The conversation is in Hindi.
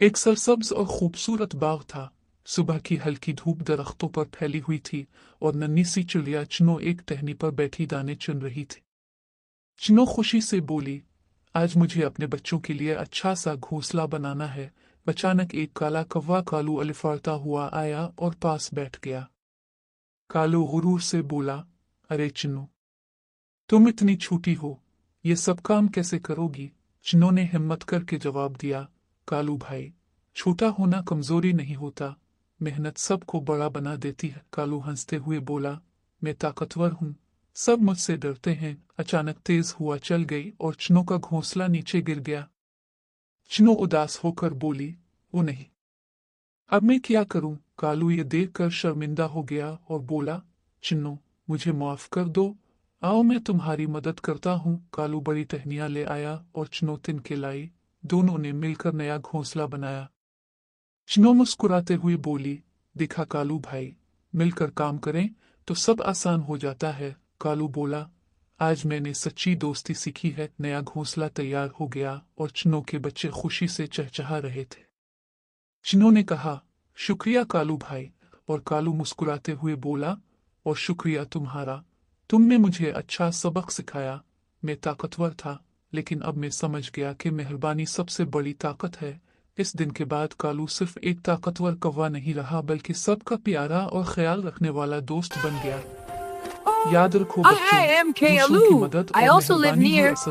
एक सरसब्ज और खूबसूरत बाग था। सुबह की हल्की धूप दरख्तों पर फैली हुई थी और नन्ही सी चिड़िया चिनो एक टहनी पर बैठी दाने चुन रही थी। चिनो खुशी से बोली, आज मुझे अपने बच्चों के लिए अच्छा सा घोंसला बनाना है। अचानक एक काला कौवा कालू अलिफाड़ता हुआ आया और पास बैठ गया। कालू गुरूर से बोला, अरे चिन्नो, तुम इतनी छोटी हो, ये सब काम कैसे करोगी? चिन्नो ने हिम्मत करके जवाब दिया, कालू भाई, छोटा होना कमजोरी नहीं होता, मेहनत सबको बड़ा बना देती है। कालू हंसते हुए बोला, मैं ताकतवर हूँ, सब मुझसे डरते हैं। अचानक तेज हुआ चल गई और चिन्नो का घोंसला नीचे गिर गया। चिन्नो उदास होकर बोली, वो नहीं, अब मैं क्या करूं? कालू ये देखकर शर्मिंदा हो गया और बोला, चिन्नो, मुझे माफ कर दो, आओ मैं तुम्हारी मदद करता हूँ। कालू बड़ी टहनियां ले आया और चिन्नो तिनके लाई। दोनों ने मिलकर नया घोंसला बनाया। चिन्नो मुस्कुराते हुए बोली, देखा कालू भाई, मिलकर काम करें तो सब आसान हो जाता है। कालू बोला, आज मैंने सच्ची दोस्ती सीखी है। नया घोंसला तैयार हो गया और चिन्नो के बच्चे खुशी से चहचहा रहे थे। चिन्नो ने कहा, शुक्रिया कालू भाई। और कालू मुस्कुराते हुए बोला, और शुक्रिया तुम्हारा, तुमने मुझे अच्छा सबक सिखाया। मैं ताकतवर था, लेकिन अब मैं समझ गया कि मेहरबानी सबसे बड़ी ताकत है। इस दिन के बाद कालू सिर्फ एक ताकतवर कौवा नहीं रहा, बल्कि सबका प्यारा और ख्याल रखने वाला दोस्त बन गया। याद रखो बच्चों, Hi, I'm दूसरों की Kalu. मदद I और also live मेहरबानी ही near. असल